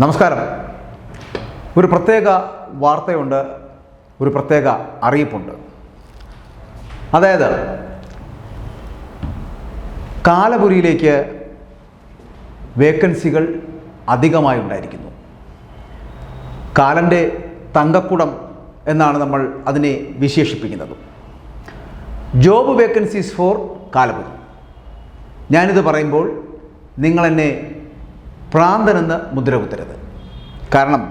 നമസ്കാരം. ഒരു പ്രത്യേക വാർത്തയുണ്ട്, ഒരു പ്രത്യേക അറിയിപ്പുണ്ട്. അതായത് കാലപുരിയിലേക്ക് വേക്കൻസികൾ അധികമായി ഉണ്ടായിരിക്കുന്നു. കാലൻ്റെ തങ്കക്കുടം എന്നാണ് നമ്മൾ അതിനെ വിശേഷിപ്പിക്കുന്നത്. Job vacancies for Kalapuri. ഞാനിത് പറയുമ്പോൾ നിങ്ങളെന്നെ ഭ്രാന്തനെന്ന് മുദ്ര കുത്തരുത്. കാരണം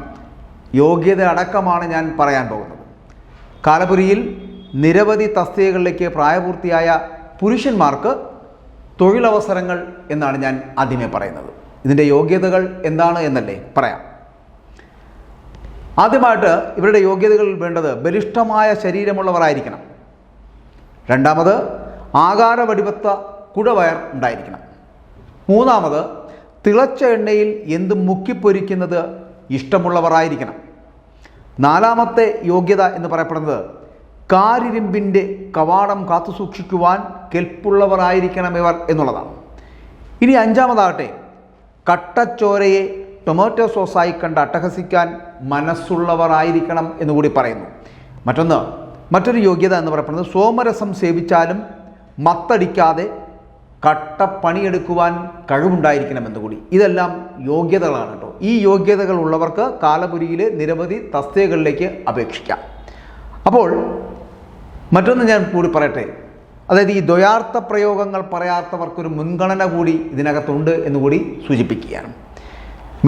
യോഗ്യത അടക്കമാണ് ഞാൻ പറയാൻ പോകുന്നത്. കാലപുരിയിൽ നിരവധി തസ്തികകളിലേക്ക് പ്രായപൂർത്തിയായ പുരുഷന്മാർക്ക് തൊഴിലവസരങ്ങൾ എന്നാണ് ഞാൻ ആദ്യമേ പറയുന്നത്. ഇതിൻ്റെ യോഗ്യതകൾ എന്താണ് എന്നല്ലേ പറയാം. ആദ്യമായിട്ട് ഇവരുടെ യോഗ്യതകൾ വേണ്ടത് ബലിഷ്ഠമായ ശരീരമുള്ളവരായിരിക്കണം. രണ്ടാമത് ആകാരവടിവത്ത കുടവയർ ഉണ്ടായിരിക്കണം. മൂന്നാമത് തിളച്ച എണ്ണയിൽ എന്തും മുക്കിപ്പൊരിക്കുന്നത് ഇഷ്ടമുള്ളവരായിരിക്കണം. നാലാമത്തെ യോഗ്യത എന്ന് പറയപ്പെടുന്നത് കാരിരുമ്പിൻ്റെ കവാടം കാത്തുസൂക്ഷിക്കുവാൻ കെൽപ്പുള്ളവരായിരിക്കണം ഇവർ എന്നുള്ളതാണ്. ഇനി അഞ്ചാമതാകട്ടെ കട്ടച്ചോരയെ ടൊമാറ്റോ സോസായി കണ്ട് അട്ടഹസിക്കാൻ മനസ്സുള്ളവരായിരിക്കണം എന്നുകൂടി പറയുന്നു. മറ്റൊരു യോഗ്യത എന്ന് പറയപ്പെടുന്നത് സോമരസം സേവിച്ചാലും മത്തടിക്കാതെ കട്ടപ്പണിയെടുക്കുവാൻ കഴിവുണ്ടായിരിക്കണമെന്നുകൂടി. ഇതെല്ലാം യോഗ്യതകളാണ് കേട്ടോ. ഈ യോഗ്യതകൾ ഉള്ളവർക്ക് കാലപുരിയിലെ നിരവധി തസ്തികകളിലേക്ക് അപേക്ഷിക്കാം. അപ്പോൾ മറ്റൊന്ന് ഞാൻ കൂടി പറയട്ടെ. അതായത് ഈ ദ്വയാർത്ഥ പ്രയോഗങ്ങൾ പറയാത്തവർക്കൊരു മുൻഗണന കൂടി ഇതിനകത്തുണ്ട് എന്നുകൂടി സൂചിപ്പിക്കുകയാണ്.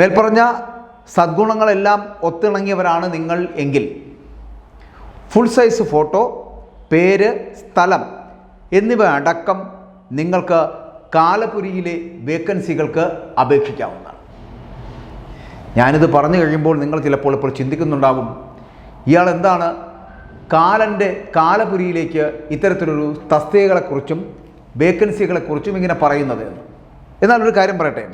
മേൽപ്പറഞ്ഞ സദ്ഗുണങ്ങളെല്ലാം ഒത്തിണങ്ങിയവരാണ് നിങ്ങൾ എങ്കിൽ ഫുൾ സൈസ് ഫോട്ടോ, പേര്, സ്ഥലം എന്നിവ അടക്കം നിങ്ങൾക്ക് കാലപുരിയിലെ വേക്കൻസികൾക്ക് അപേക്ഷിക്കാവുന്നതാണ്. ഞാനിത് പറഞ്ഞു കഴിയുമ്പോൾ നിങ്ങൾ ചിലപ്പോൾ ഇപ്പോൾ ചിന്തിക്കുന്നുണ്ടാകും, ഇയാൾ എന്താണ് കാലൻ്റെ കാലപുരിയിലേക്ക് ഇത്തരത്തിലൊരു തസ്തികകളെക്കുറിച്ചും വേക്കൻസികളെക്കുറിച്ചും ഇങ്ങനെ പറയുന്നത് എന്ന്. എന്നാൽ ഒരു കാര്യം പറയട്ടെ,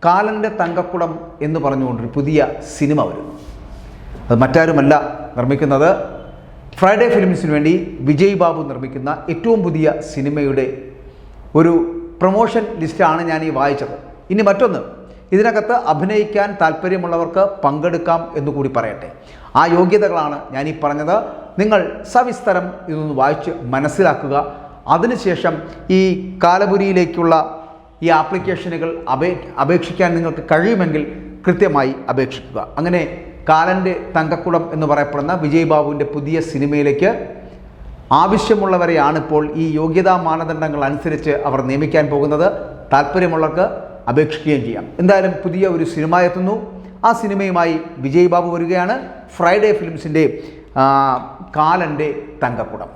കാലൻ്റെ തങ്കക്കുടം എന്ന് പറഞ്ഞുകൊണ്ടൊരു പുതിയ സിനിമ വരുന്നു. അത് മറ്റാരുമല്ല നിർമ്മിക്കുന്നത്, ഫ്രൈഡേ ഫിലിംസിന് വേണ്ടി വിജയ് ബാബു നിർമ്മിക്കുന്ന ഏറ്റവും പുതിയ സിനിമയുടെ ഒരു പ്രൊമോഷൻ ലിസ്റ്റാണ് ഞാൻ ഈ വായിച്ചത്. ഇനി മറ്റൊന്ന്, ഇതിനകത്ത് അഭിനയിക്കാൻ താല്പര്യമുള്ളവർക്ക് പങ്കെടുക്കാം എന്നുകൂടി പറയട്ടെ. ആ യോഗ്യതകളാണ് ഞാൻ ഈ പറഞ്ഞത്. നിങ്ങൾ സവിസ്തരം ഇതൊന്ന് വായിച്ച് മനസ്സിലാക്കുക. അതിനുശേഷം ഈ കാലപുരിയിലേക്കുള്ള ഈ ആപ്ലിക്കേഷനുകൾ അപേക്ഷിക്കാൻ നിങ്ങൾക്ക് കഴിയുമെങ്കിൽ കൃത്യമായി അപേക്ഷിക്കുക. അങ്ങനെ കാലൻ്റെ തങ്കക്കുടം എന്ന് പറയപ്പെടുന്ന വിജയ് ബാബുവിൻ്റെ പുതിയ സിനിമയിലേക്ക് ആവശ്യമുള്ളവരെയാണ് ഇപ്പോൾ ഈ യോഗ്യതാ മാനദണ്ഡങ്ങൾ അനുസരിച്ച് അവർ നിയമിക്കാൻ പോകുന്നത്. താല്പര്യമുള്ളവർക്ക് അപേക്ഷിക്കുകയും ചെയ്യാം. എന്തായാലും പുതിയ ഒരു സിനിമ എത്തുന്നു. ആ സിനിമയുമായി വിജയ് ബാബു വരികയാണ്. ഫ്രൈഡേ ഫിലിംസിൻ്റെ കാലൻ്റെ തങ്കക്കുടം.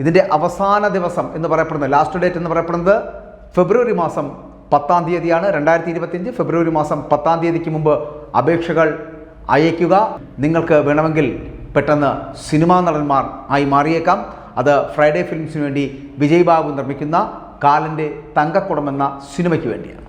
ഇതിൻ്റെ അവസാന ദിവസം എന്ന് പറയപ്പെടുന്നത്, ലാസ്റ്റ് ഡേറ്റ് എന്ന് പറയപ്പെടുന്നത് ഫെബ്രുവരി മാസം 10-ാം തീയതിയാണ്. 2025 ഫെബ്രുവരി മാസം 10-ാം തീയതിക്ക് മുമ്പ് അപേക്ഷകൾ അയയ്ക്കുക. നിങ്ങൾക്ക് വേണമെങ്കിൽ പെട്ടെന്ന് സിനിമാ നടന്മാർ ആയി മാറിയേക്കാം. അത് ഫ്രൈഡേ ഫിലിംസിന് വേണ്ടി വിജയ് ബാബു നിർമ്മിക്കുന്ന കാലൻ്റെ തങ്കക്കുടം എന്ന സിനിമയ്ക്ക് വേണ്ടിയാണ്.